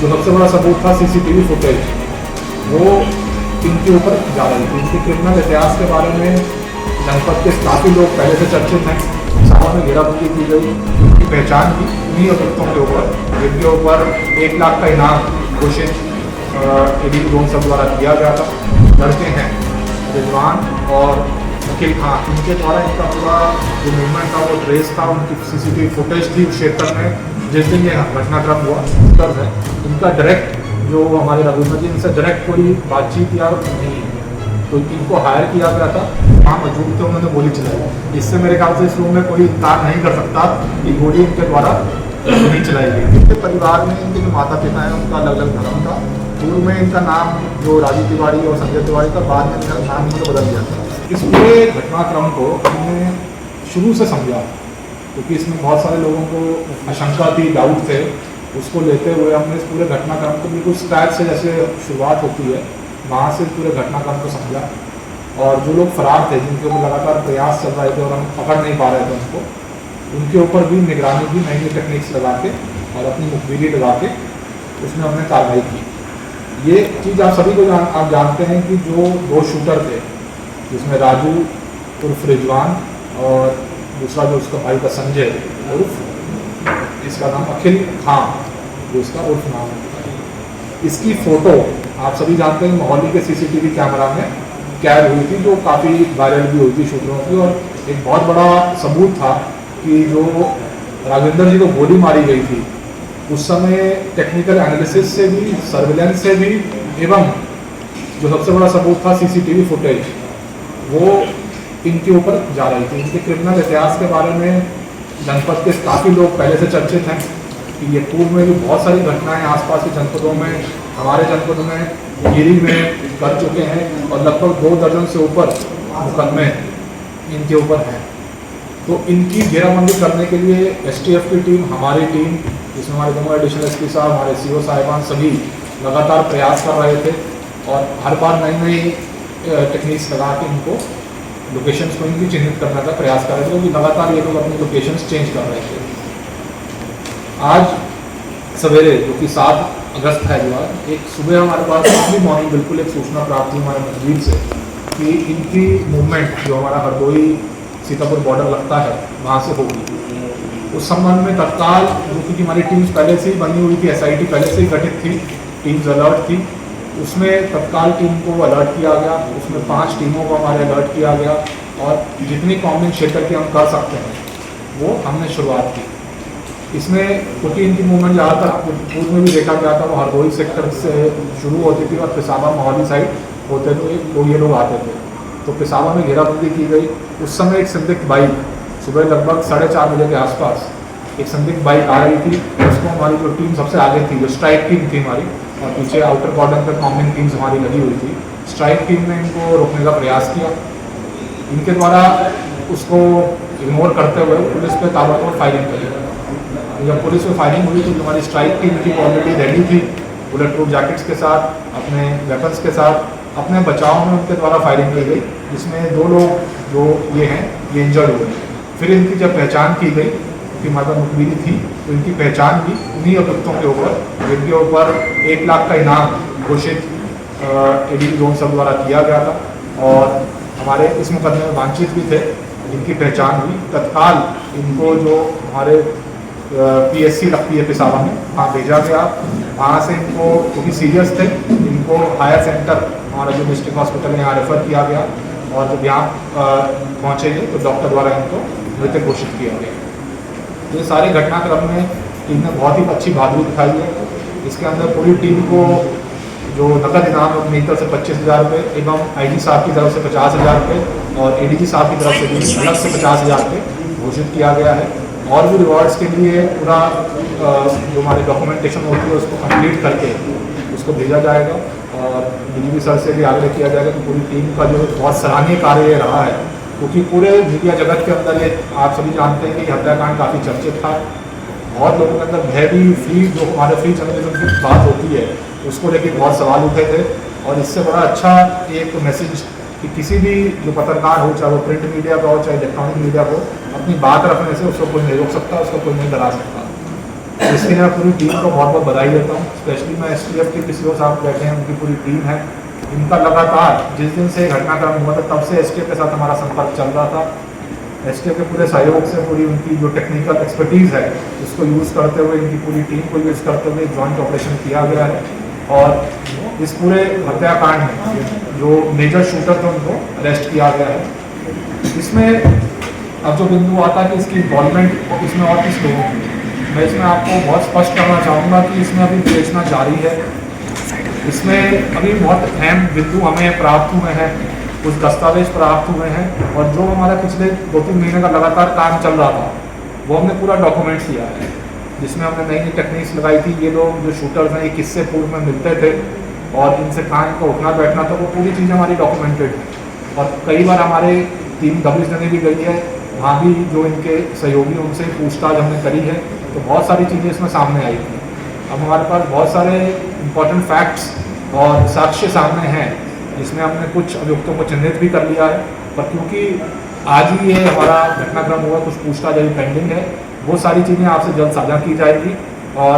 जो सबसे बड़ा सबूत था सीसीटीवी फुटेज, वो इनके ऊपर जा रही थी। इनके क्रिमिनल इतिहास के बारे में जनपद के काफ़ी लोग पहले से चर्चित हैं। सामा में घेराबंदी की गई, उनकी पहचान की उन्हीं अभियुक्तों के ऊपर, जिनके ऊपर 1 लाख का इनाम घोषित एडीजी जोन सब द्वारा किया गया था। लड़के हैं रिजवान और अखिल खान, इनके द्वारा इनका पूरा जो मूवमेंट था वो ट्रेस था। उनकी सीसीटीवी फुटेज थी उस क्षेत्र में जिस दिन ये घटनाक्रम हुआ। दर्ज है इनका डायरेक्ट, जो हमारे रघुनाथ जी इनसे डायरेक्ट कोई बातचीत या नहीं है, तो इनको हायर किया गया था। वहाँ मौजूद थे, उन्होंने गोली चलाई। इससे मेरे ख्याल से इस रूम में कोई इनकार नहीं कर सकता कि गोली इनके द्वारा नहीं चलाई गई। इनके परिवार में इनके जो माता पिता हैं उनका अलग अलग धर्म था। पूर्व में इनका नाम जो राजीव तिवारी और संजय तिवारी था, बाद में इनका नाम इनको बदल दिया था। इस पूरे घटनाक्रम को हमने शुरू से समझा, क्योंकि इसमें बहुत सारे लोगों को आशंका थी, डाउट थे। उसको लेते हुए हमने इस पूरे घटनाक्रम को बिल्कुल स्क्रैच से जैसे शुरुआत होती है, वहाँ से पूरे घटनाक्रम को समझा। और जो लोग फरार थे, जिनके ऊपर लगातार प्रयास चल रहे थे और हम पकड़ नहीं पा रहे थे उनको, उनके ऊपर भी निगरानी की नई नई टेक्निक्स लगा के और अपनी मुखबिरी लगा के उसमें हमने कार्रवाई की। ये चीज़ आप सभी को आप जानते हैं कि जो 2 शूटर थे, जिसमें राजू उर्फ रिजवान और दूसरा जो उसका भाई था संजय उर्फ, इसका नाम अखिल खान, जो इसका उर्फ नाम है। इसकी फ़ोटो आप सभी जानते हैं मोहाली के सीसीटीवी कैमरा में कैद हुई थी, जो काफ़ी वायरल भी हुई थी शूटरों की। और एक बहुत बड़ा सबूत था कि जो राघवेंद्र जी को गोली मारी गई थी, उस समय टेक्निकल एनालिसिस से भी, सर्विलेंस से भी, एवं जो सबसे बड़ा सबूत था सीसीटीवी फुटेज, वो इनके ऊपर जा रही थी। इनके क्रिमिनल इतिहास के बारे में जनपद के काफ़ी लोग पहले से चर्चित हैं कि ये पूर्व में भी बहुत सारी घटनाएं आसपास के जनपदों में, हमारे जनपद में, गिरी में कर चुके हैं और लगभग 2 दर्जन से ऊपर मुकदमे इनके ऊपर हैं। तो इनकी घेराबंदी करने के लिए एसटीएफ की टीम, हमारी टीम, जिसमें हमारे दोनों एडिशनल एसपी साहब, हमारे सीओ साहिबान सभी लगातार प्रयास कर रहे थे और हर बार नई नई टेक्निक्स लगा के इनको लोकेशंस को इनकी चिन्हित करने का प्रयास कर रहे थे, क्योंकि लगातार ये लोग अपनी लोकेशंस चेंज कर रहे थे। आज सवेरे, जो कि 7 अगस्त है, जो आज एक सुबह हमारे पास अर्ली मॉर्निंग बिल्कुल एक सूचना प्राप्त हुई हमारे नजदीक से कि इनकी मूवमेंट जो हमारा हरदोई सीतापुर बॉर्डर लगता है, वहाँ से होगी। उस संबंध में तत्काल, जो कि हमारी टीम्स पहले से ही बनी हुई थी, एसआईटी पहले से ही गठित थी, टीम्स अलर्ट थी, उसमें तत्काल टीम को अलर्ट किया गया। उसमें 5 टीमों को हमारे अलर्ट किया गया और जितनी कॉम्बिंग क्षेत्र की हम कर सकते हैं वो हमने शुरुआत की। इसमें क्योंकि इनकी मूवमेंट ज़्यादातर पूर्व में भी देखा गया था, वो हरदोई सेक्टर से शुरू होती थी और पिसाबा मोहाली साइड होते थे, ये लोग आते थे। तो पिसाबा में घेराबंदी की गई। उस समय एक संदिग्ध बाइक सुबह लगभग 4:30 बजे के आसपास एक संदिग्ध बाइक आ रही थी। उसको हमारी जो टीम सबसे आगे थी, जो स्ट्राइक टीम थी हमारी, और पीछे आउटर कॉर्डन पर कॉम्बिंग टीम्स हमारी लगी हुई थी, स्ट्राइक टीम ने इनको रोकने का प्रयास किया। इनके द्वारा उसको इग्नोर करते हुए पुलिस पे ताबड़तोड़ फायरिंग करी। जब पुलिस में फायरिंग हुई तो हमारी स्ट्राइक टीम थी ऑलरेडी रेडी थी, बुलेट प्रूफ जैकेट्स के साथ, अपने वेपन्स के साथ। अपने बचाव में उनके द्वारा फायरिंग की गई, जिसमें 2 लोग जो ये इंजर्ड हुए। फिर इनकी जब पहचान की गई, कि हमारे मुखबिरी थी, तो इनकी पहचान की उन्हीं अभियुक्तों के ऊपर, जिनके ऊपर 1 लाख का इनाम घोषित एडीजी जोन सब द्वारा किया गया था और हमारे इस मुकदमे में वांछित भी थे। इनकी पहचान हुई, तत्काल इनको जो हमारे पीएससी लगती है पिसावा में, वहाँ भेजा गया। वहाँ से इनको, क्योंकि सीरियस थे, इनको हायर सेंटर, हमारा जो डिस्ट्रिक्ट हॉस्पिटल है, यहाँ रेफर किया गया। और जब यहाँ पहुँचेंगे तो डॉक्टर द्वारा इनको मृत घोषित किया गया। ये सारे घटनाक्रम में टीम ने बहुत ही अच्छी बहादुरी दिखाई है। इसके अंदर पूरी टीम को जो नकद इनाम अपनी तरफ से 25,000 रुपये एवं आईजी साहब की तरफ से 50,000 रुपये और एडीजी साहब की तरफ से भी अलग से 50,000 रुपये घोषित किया गया है। और भी रिवॉर्ड्स के लिए पूरा जो हमारी डॉक्यूमेंटेशन होती है उसको कंप्लीट करके उसको भेजा जाएगा और डीजीपी सर से भी आग्रह किया जाएगा कि पूरी टीम का जो बहुत सराहनीय कार्य रहा है, क्योंकि पूरे मीडिया जगत के अंदर ये आप सभी जानते हैं कि हत्याकांड काफ़ी चर्चित था। बहुत लोगों के अंदर भय भी, फ्री जो हमारे फ्री जर्नलिज्म की बात होती है उसको लेकर बहुत सवाल उठे थे। और इससे बड़ा अच्छा एक मैसेज कि किसी भी जो पत्रकार हो, चाहे वो प्रिंट मीडिया का हो चाहे इलेक्ट्रॉनिक मीडिया हो, अपनी बात रखने से उसको कोई नहीं रोक सकता, उसको कोई नहीं डरा सकता। इसके लिए मैं पूरी टीम को बहुत बहुत बधाई देता हूँ। स्पेशली मैं STF के PCO साहब बैठे हैं, उनकी पूरी टीम है। इनका लगातार जिस दिन से घटनाक्रम हुआ था तब से STF के साथ हमारा संपर्क चल रहा था। STF के पूरे सहयोग से पूरी उनकी जो टेक्निकल एक्सपर्टीज़ है उसको यूज़ करते हुए, इनकी पूरी टीम को यूज़ करते हुए जॉइंट ऑपरेशन किया गया है। और इस पूरे हत्याकांड में जो मेजर शूटर थे उनको अरेस्ट किया गया है। इसमें अब जो बिंदु आता है कि इसकी इन्वॉल्वमेंट इसमें और किस लोगों की, मैं इसमें आपको बहुत स्पष्ट करना चाहूँगा कि इसमें अभी विवेचना जारी है। इसमें अभी बहुत अहम बिंदु हमें प्राप्त हुए हैं, कुछ दस्तावेज प्राप्त हुए हैं, और जो हमारा पिछले 2-3 महीने का लगातार काम चल रहा था वो हमने पूरा डॉक्यूमेंट किया है, जिसमें हमने नई नई टेक्निक्स लगाई थी। ये लोग जो शूटर्स हैं ये किससे पूर्व में मिलते थे और इनसे कहाँ इनका उठना बैठना था, वो पूरी चीज़ें हमारी डॉक्यूमेंटेड है। और कई बार हमारे टीम दबिश देने भी गई है, वहाँ भी जो इनके सहयोगी उनसे पूछताछ हमने करी है, तो बहुत सारी चीज़ें इसमें सामने आई थी। अब हमारे पास बहुत सारे इम्पोर्टेंट फैक्ट्स और साक्ष्य सामने हैं, जिसमें हमने कुछ अभियुक्तों को चिन्हित भी कर लिया है। पर क्योंकि आज ही ये हमारा घटनाक्रम हुआ, कुछ पूछताछ अभी पेंडिंग है, वो सारी चीज़ें आपसे जल्द साझा की जाएगी और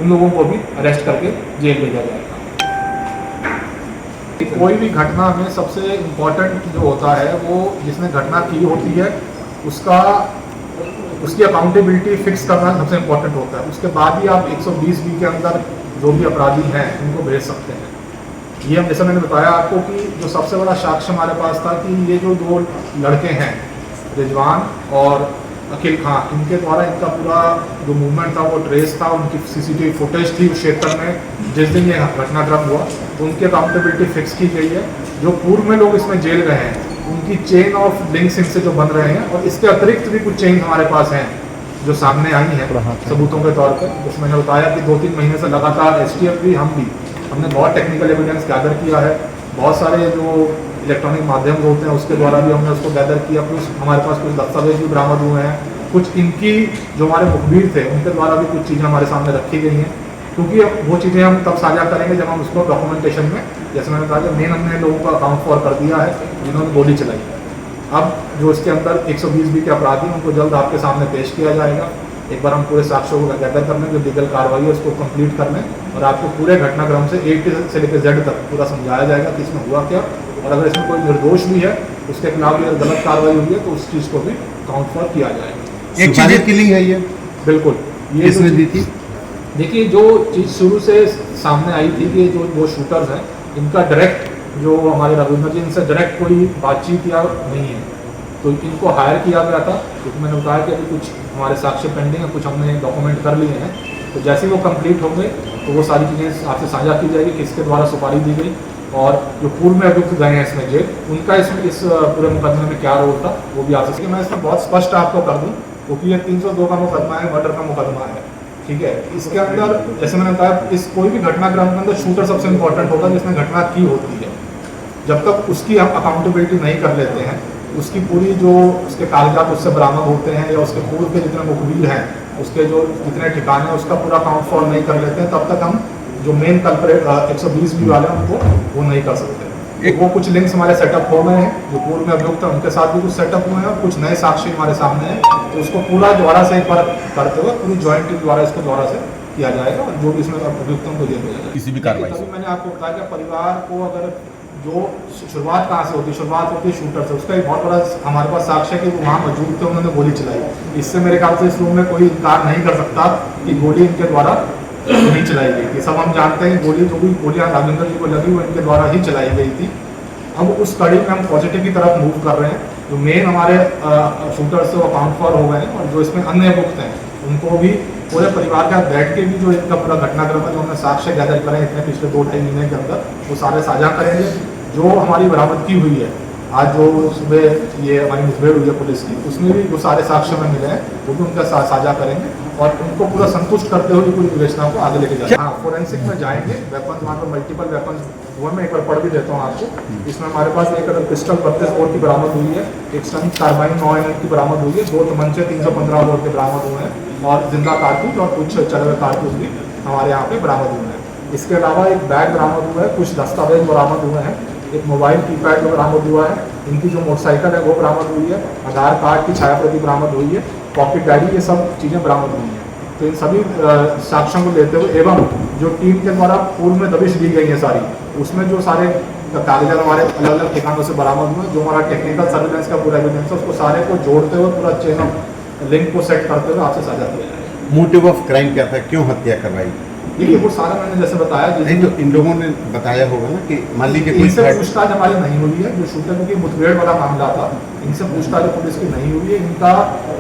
उन लोगों को भी अरेस्ट करके जेल भेजा जाएगा। कोई भी घटना में सबसे इम्पोर्टेंट जो होता है वो जिसने घटना की होती है उसकी अकाउंटेबिलिटी फिक्स करना सबसे इम्पोर्टेंट होता है। उसके बाद ही आप 120B के अंदर जो भी अपराधी हैं उनको भेज सकते हैं। ये हम जैसे मैंने बताया आपको कि जो सबसे बड़ा साक्ष्य हमारे पास था कि ये जो 2 लड़के हैं रिजवान और अखिल खान, इनके द्वारा इनका पूरा जो मूवमेंट था वो ट्रेस था, उनकी CCTV फुटेज थी उस क्षेत्र में जिस दिन ये घटनाक्रम हुआ, उनकी अकाउंटेबिलिटी फिक्स की गई है। जो पूर्व में लोग इसमें जेल गए हैं उनकी चेन ऑफ लिंक्स इनसे जो बन रहे हैं, और इसके अतिरिक्त भी कुछ चेन हमारे पास हैं जो सामने आई हैं सबूतों के तौर पर। उसमें मैंने बताया कि 2-3 महीने से लगातार STF भी हमने बहुत टेक्निकल एविडेंस गैदर किया है। बहुत सारे जो इलेक्ट्रॉनिक माध्यम होते हैं उसके द्वारा भी हमने उसको गैदर किया। कुछ हमारे पास कुछ दस्तावेज भी बरामद हुए हैं, कुछ इनकी जो हमारे मुखबिर थे उनके द्वारा भी कुछ चीज़ें हमारे सामने रखी गई हैं, क्योंकि वो चीज़ें हम तब साझा करेंगे जब हम उसको डॉक्यूमेंटेशन में, जैसे मैंने कहा, मेन हमने लोगों को अकाउंट फॉर कर दिया है जिन्होंने गोली चलाई। अब जो इसके अंदर 120B के अपराधी उनको जल्द आपके सामने पेश किया जाएगा। एक बार हम पूरे साक्ष्यों को गैदर कर लें, जो लीगल कार्रवाई है उसको कंप्लीट कर लें, और आपको पूरे घटनाक्रम से A से लेकर Z तक पूरा समझाया जाएगा कि इसमें हुआ क्या, और अगर इसमें कोई निर्दोष भी है उसके खिलाफ अगर गलत कार्रवाई हुई है तो उस चीज़ को भी काउंट फॉर किया जाएगा। एक चीज़ किलिंग है ये, बिल्कुल ये इसमें दी थी। देखिए, जो चीज़ शुरू से सामने आई थी कि जो 2 शूटर्स हैं इनका डायरेक्ट, जो हमारे रविंद्र जी, इनसे डायरेक्ट कोई बातचीत या नहीं है, तो इनको हायर किया गया था। क्योंकि मैंने बताया कि अभी कुछ हमारे साक्ष्य पेंडिंग है, कुछ हमने डॉक्यूमेंट कर लिए हैं, तो जैसे ही वो कंप्लीट होंगे तो वो सारी चीज़ें आपसे साझा की जाएगी, किसके द्वारा सुपारी दी गई, और जो पूर्व में अभियुक्त गए हैं इसमें जेल, उनका इसमें इस पूरे मुकदमे में क्या रोल था वो भी आपसे। मैं इसमें बहुत स्पष्ट आपको कर दूँ, क्योंकि ये 302 का मुकदमा है, मर्डर का मुकदमा है, ठीक है। इसके अंदर जैसे मैंने बताया, इस कोई भी घटनाक्रम के अंदर शूटर सबसे इम्पोर्टेंट होता है जिसने घटना की होती है। जब तक उसकी हम अकाउंटेबिलिटी नहीं कर लेते हैं, उसकी पूरी जो उसके कागजात उससे बरामद होते हैं, या उसके पूर्व के जितने मुखबिर हैं उसके जो जितने ठिकाने हैं उसका पूरा काउंट फॉर नहीं कर लेते हैं, तब तक हम जो मेन कल्प्रेट 120B वाले हैं उनको वो नहीं कर सकते। वो कुछ लिंक्स हमारे सेटअप हो गए हैं, जो पूर्व में अभियुक्त हैं उनके साथ भी कुछ सेटअप हुए हैं, और कुछ नए साक्षी हमारे सामने हैं, तो उसको पूरा दोबारा से एक बार करते हुए पूरी जॉइंट टीम द्वारा इसको दोबारा से किया जाएगा, और जो भी इसमें अभियुक्तों को जेल भेजा जाएगा किसी भी कार्रवाई से। मैंने आपको बताया कि परिवार को अगर जो शुरुआत कहाँ से होती है, शुरुआत होती है शूटर से। उसका एक बहुत बड़ा हमारे पास साक्ष्य है कि वो वहाँ मौजूद थे, उन्होंने गोली चलाई। इससे मेरे ख्याल से इस रूम में कोई इनकार नहीं कर सकता कि गोली इनके द्वारा नहीं चलाई गई थी। सब हम जानते हैं गोली, जो भी गोलियाँ राजेंद्र जी को लगी वो इनके द्वारा ही चलाई गई थी। अब उस कड़ी में हम पॉजिटिव की तरफ मूव कर रहे हैं। जो मेन हमारे शूटर से वो अकाउंट फॉर हो गए हैं, और जो इसमें अन्य अभियुक्त हैं उनको भी पूरे परिवार के साथ बैठ के भी जो इनका पूरा घटनाक्रम है, जो हमने साक्ष्य गैदर करे इतने पिछले 2-2.5 महीने के अंदर, वो सारे साझा करेंगे। जो हमारी बरामदगी हुई है, आज जो सुबह ये हमारी मुठभेड़ हुई है पुलिस की, उसमें भी जो सारे साक्ष्य में मिले हैं वो भी उनका साझा करेंगे, और उनको पूरा संतुष्ट करते हुए पूरी विवेचना को आगे लेके जाएंगे। हाँ, फोरेंसिक में जाएंगे। वेपन्स, वहाँ पर मल्टीपल वेपन्स, वो मैं एक बार पढ़ भी देता हूँ आपको। इसमें हमारे पास एक पिस्टल 32 बोर की बरामद हुई है, एक स्टन कार्बाइन 9 mm की बरामद हुई है, 2 तमंचे 315 बोर के बरामद हुए हैं, और जिंदा कारतूस और कुछ चले हुए कारतूस भी हमारे यहाँ पे बरामद हुए हैं। इसके अलावा एक बैग बरामद हुआ है, कुछ दस्तावेज बरामद हुए हैं, एक मोबाइल कीपैड जो बरामद हुआ है, इनकी जो मोटरसाइकिल है वो बरामद हुई है, आधार कार्ड की छाया प्रति बरामद हुई है, पॉकेट डायरी, ये सब चीज़ें बरामद हुई हैं। तो इन सभी साक्ष्यों को लेते हुए एवं जो टीम के द्वारा पूर्व में दबिश दी गई है सारी, उसमें जो सारे कागजात हमारे अलग अलग ठिकानों से बरामद हुए, जो हमारा टेक्निकल सर्विलेंस का पूरा एविडेंस है, उसको सारे को जोड़ते हुए पूरा चेन ऑफ लिंक को सेट करते हुए आपसे साझा किया जाएगा। मोटिव ऑफ क्राइम क्या था, क्यों हत्या करवाई? देखिए वो सारा मैंने जैसे बताया, नहीं तो इन लोगों ने बताया होगा ना कि मान लीजिए इनसे पूछताछ हमारी नहीं हुई है, जो शूटर की मुठभेड़ वाला मामला था, इनसे पूछताछ पुलिस की नहीं हुई है। इनका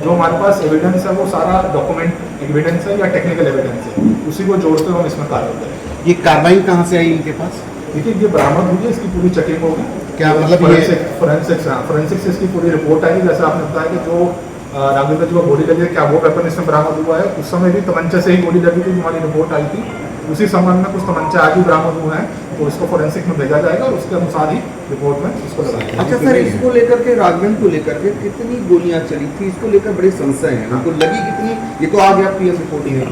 जो हमारे पास एविडेंस है वो सारा डॉक्यूमेंट एविडेंस है या टेक्निकल एविडेंस है, उसी को जोड़ते हुए हम इसमें कार्य करें। ये कार्रवाई कहाँ से आई इनके पास? देखिए ये बरामद हुई है, इसकी पूरी चेकिंग होगी। क्या मतलब फोरेंसिक्स इसकी पूरी रिपोर्ट आई, जैसे आपने बताया कि जो राघवेंद्र जी को गोली लगी है, क्या वो वेपन इसमें बरामद हुआ है? उस समय भी तमंचे से ही गोली लगी थी, हमारी रिपोर्ट आई थी। उसी संबंध में कुछ तमंचे आज भी बरामद हुए हैं, तो इसको फोरेंसिक में भेजा जाएगा और उसके अनुसार ही रिपोर्ट में इसको लगाया। अच्छा सर, इसको लेकर के राघवेंद्र को लेकर के कितनी गोलियां चली थी, इसको लेकर बड़ी संशय है, उनको लगी कितनी, ये तो आ गया पीएम रिपोर्टिंग है।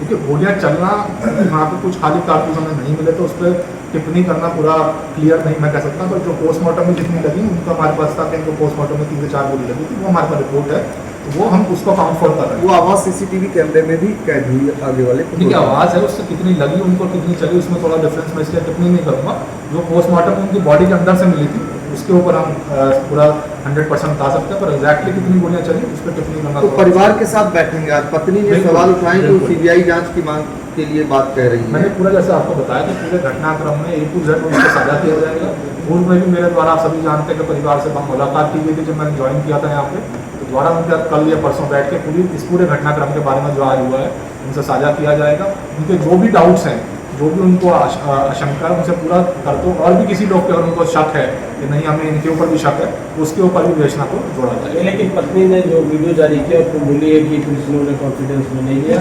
देखिए गोलियां चलना, वहाँ पे कुछ खाली कारतूस हमें नहीं मिले, तो उस पर टिप्पणी करना पूरा क्लियर नहीं मैं कह सकता। पर जो पोस्टमार्टम में जितनी लगी उनका हमारे पास था कि इनको पोस्टमार्टम में 3 से 4 गोली लगी थी, वो हमारे पास रिपोर्ट है, तो वो हम उसको काउंट फॉर कर रहे हैं। वो आवाज सीसीटीवी कैमरे में भी कैद हुई है आगे वाले। देखिए आवाज़ है, उससे कितनी लगी उनको, कितनी चली, उसमें थोड़ा डिफरेंस मैं इसलिए टिप्पणी नहीं करूँगा। जो पोस्टमार्टम उनकी बॉडी के अंदर से मिली थी, उसके ऊपर हम पूरा 100% बता सकते हैं, पर एग्जैक्टली कितनी गोलियां चली उस पर टिप्पणी करना। तो परिवार के साथ बैठेंगे आज, पत्नी ने सवाल उठाए तो सीबीआई जांच की मांग के लिए बात कह रही है। मैंने पूरा जैसे आपको बताया कि पूरे घटनाक्रम में A to Z उसको साझा किया जाएगा। पूर्व में भी मेरे द्वारा आप सभी जानते हैं कि परिवार से मुलाकात की गई थी जब मैंने ज्वाइन किया था यहाँ पे, तो द्वारा उनके साथ कल या परसों बैठ के इस पूरे घटनाक्रम के बारे में जो आज हुआ है उनसे साझा किया जाएगा। उनके जो भी डाउट्स हैं, जो भी उनको आशंका है, उनसे पूरा कर दो। और भी किसी लोग पे अगर उनको शक है कि नहीं हमें इनके ऊपर भी शक है, उसके ऊपर भी विवेचना को जोड़ा जाए। लेकिन पत्नी ने जो वीडियो जारी किया उसको बोली है कि पुलिस ने उन्हें कॉन्फिडेंस में नहीं दिया,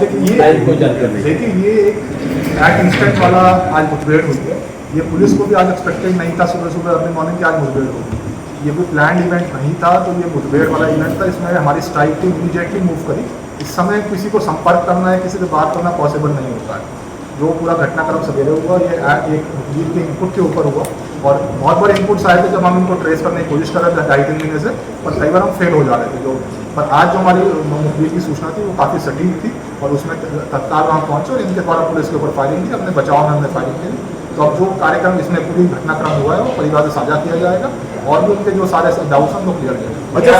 को जानकारी। देखिए ये एक इंस्टेंट वाला आज मुठभेड़ हुई है, ये पुलिस को भी आज एक्सपेक्टेड नहीं था सुबह सुबह अर्ली मॉर्निंग की आज मुठभेड़ होगी। ये कोई प्लान इवेंट नहीं था, तो ये मुठभेड़ वाला इवेंट था। इसमें हमारी स्ट्राइक टीम इमीडिएटली मूव करी। इस समय किसी को संपर्क करना है, किसी से बात करना पॉसिबल नहीं होता है। जो पूरा घटनाक्रम सवेरे हुआ, ये एक वकील के इनपुट के ऊपर हुआ और बहुत बड़े इनपुट्स आए थे जब हम इनको ट्रेस करने की कोशिश कर रहे थे 2.5-3 महीने से, पर कई बार हम फेल हो जा रहे थे। पर आज जो हमारी वकील की सूचना थी वो काफ़ी सटीक थी और उसमें तत्काल वहाँ पहुँचे और इनके द्वारा पुलिस के ऊपर फायरिंग की, अपने बचाव में हमने फायरिंग की। तो अब जो कार्यक्रम इसमें पूरी घटनाक्रम हुआ है वो परिवार से साझा किया जाएगा और भी उनके जो सारे डाउट्स हैं वो क्लियर किया जाएगा। अच्छा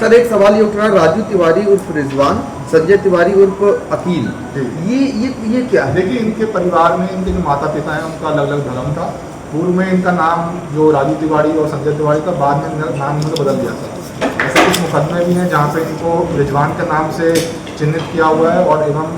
सर एक सवाल ये उठ रहा है, राजू तिवारी उर्फ रिजवान, संजय तिवारी उर्फ अकील, ये क्या है? देखिए इनके परिवार में इनके जो माता पिता हैं उनका अलग अलग धर्म था। पूर्व में इनका नाम जो राजू तिवारी और संजय तिवारी था, बाद में नाम इन्होंने बदल दिया था। ऐसे कुछ मुकदमे भी हैं जहाँ पे इनको रिजवान के नाम से चिन्हित किया हुआ है और एवं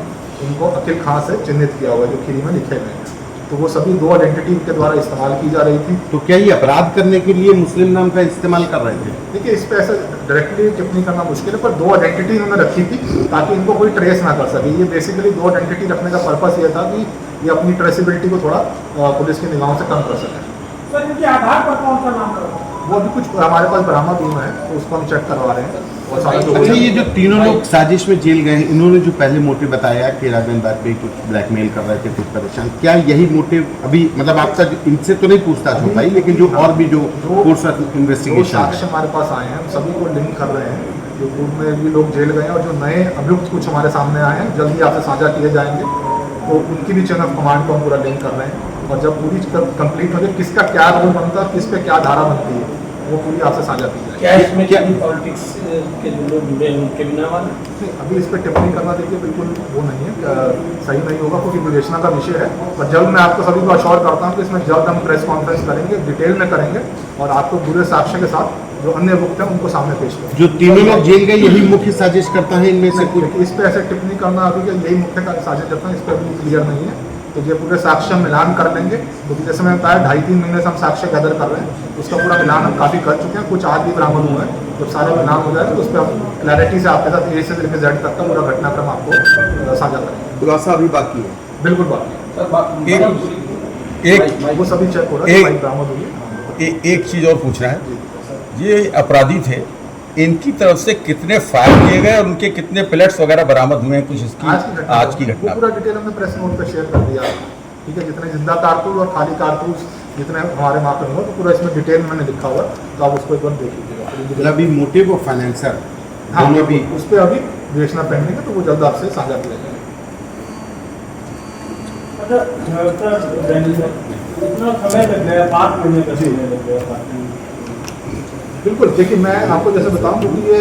इनको अकील खां से चिन्हित किया हुआ है, जो खीरी में लिखे हुए हैं। तो वो सभी 2 आइडेंटिटी के द्वारा इस्तेमाल की जा रही थी। तो क्या ये अपराध करने के लिए मुस्लिम नाम का इस्तेमाल कर रहे थे? देखिए इस पर ऐसे डायरेक्टली टिप्पणी करना मुश्किल है, पर 2 आइडेंटिटी इन्होंने रखी थी ताकि इनको कोई ट्रेस ना कर सके। ये बेसिकली 2 आइडेंटिटी रखने का पर्पस ये था कि ये अपनी ट्रेसिबिलिटी को थोड़ा पुलिस की निगाहों से कम कर सकें। सर इनके आधार पर कौन सा नाम रखा? वो अभी कुछ हमारे पास बरामद हुए हैं, तो उसको हम चेक करवा रहे हैं। और सारे अच्छा, ये जो तीनों लोग साजिश में जेल गए, इन्होंने जो पहले मोटिव बताया कि राघवेंद्र पे कुछ ब्लैकमेल कर रहे थे, कुछ परेशान, क्या यही मोटिव अभी मतलब आपका इनसे तो नहीं पूछताछ हो पाई, लेकिन जो और भी जो कोर्स ऑफ इन्वेस्टिगेशन साक्ष्य हमारे पास आए हैं, हम सभी को लिंक कर रहे हैं। जो पूर्व में भी लोग जेल गए हैं और जो नए अभियुक्त कुछ हमारे सामने आए हैं, जल्दी आपसे साझा किए जाएंगे, तो उनकी भी चेन ऑफ कमांड को हम पूरा लिंक कर रहे हैं। और जब पूरी कंप्लीट हो जाए, किसका क्या रोल बनता है, किस पे क्या धारा बनती है, वो पूरी आपसे साझा की जाएगी। क्या इसमें क्या पॉलिटिक्स के जो लोग जुड़े हैं उनके बिना वाले? अभी इस पर टिप्पणी करना देखिए बिल्कुल वो नहीं है, सही नहीं होगा, क्योंकि विवेचना का विषय है। और जल्द मैं आपको सभी को अश्योर करता हूँ कि इसमें जल्द हम प्रेस कॉन्फ्रेंस करेंगे, डिटेल में करेंगे और आपको पूरे साक्ष्य के साथ जो अन्य अभियुक्त हैं उनको सामने पेश करेंगे। जो तीनों लोग जेल गए यही मुख्य साजिश करता है इनमें से कुछ? इस पर ऐसे टिप्पणी करना अभी यही मुख्य साजिश करता है, इस पर अभी क्लियर नहीं है। तो ये पूरे साक्ष्य मिलान कर लेंगे, क्योंकि जैसे मैंने बताया 2.5-3 महीने से हम साक्ष्य गैदर कर रहे हैं, उसका पूरा मिलान हम काफ़ी कर चुके हैं। कुछ आज भी बरामद हुए हैं, जब सारे मिलान हो जाए तो उस पर हम क्लैरिटी से आपके साथ A से लेकर Z तक का पूरा घटनाक्रम आपको साझा करेंगे। खुलासा अभी बाकी है? बिल्कुल बाकी एक वो सभी चेक हो रहा है, बरामद हुई है। एक चीज़ और पूछना है, ये अपराधी थे, इनकी तरफ से कितने फायर किए गए और उनके कितने प्लेट्स वगैरह बरामद हुए हैं, कुछ इसकी आज की घटना पूरा डिटेल हमने प्रेस नोट पे शेयर कर दिया। ठीक है, जितने जिंदा कारतूस और खाली कारतूस जितने हमारे वहाँ पे हुए, तो पूरा इसमें डिटेल में मैंने लिखा हुआ, तो आप उसको एक बार देख लीजिएगा। मतलब मोटिव और फाइनेंसर हाँ दोनों भी उस पर अभी विवेचना पेंडिंग है, तो वो जल्द आपसे साझा किया जाएगा। इतना समय लग गया, 5 महीने का समय लग गया। बिल्कुल, देखिए मैं आपको जैसे बताऊं, क्योंकि ये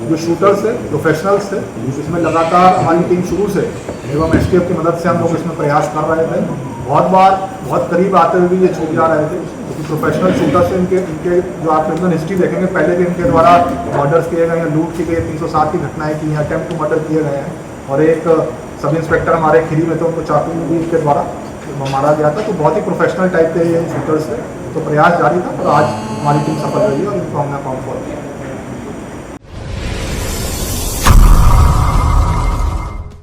जो शूटर्स है, प्रोफेशनल्स है, इसमें लगातार हमारी टीम शुरू से एवं एसटीएफ की मदद से हम लोग इसमें प्रयास कर रहे थे। बहुत बार बहुत करीब आते हुए भी ये छूट जा रहे थे, क्योंकि प्रोफेशनल शूटर्स से इनके जो आप क्रिमिनल हिस्ट्री देखेंगे, पहले भी इनके द्वारा मर्डर्स किए गए हैं, लूट की गई, 307 की घटनाएं की हैं, अटेम्प्ट टू मर्डर किए गए हैं, और एक सब इंस्पेक्टर हमारे खीरी में थे, उनको चाकू भी इनके द्वारा मारा गया था। तो बहुत ही प्रोफेशनल टाइप के ये शूटर्स थे, तो प्रयास जारी था, और आज हमारी टीम सफल रही है और इनको हमने काउंट किया।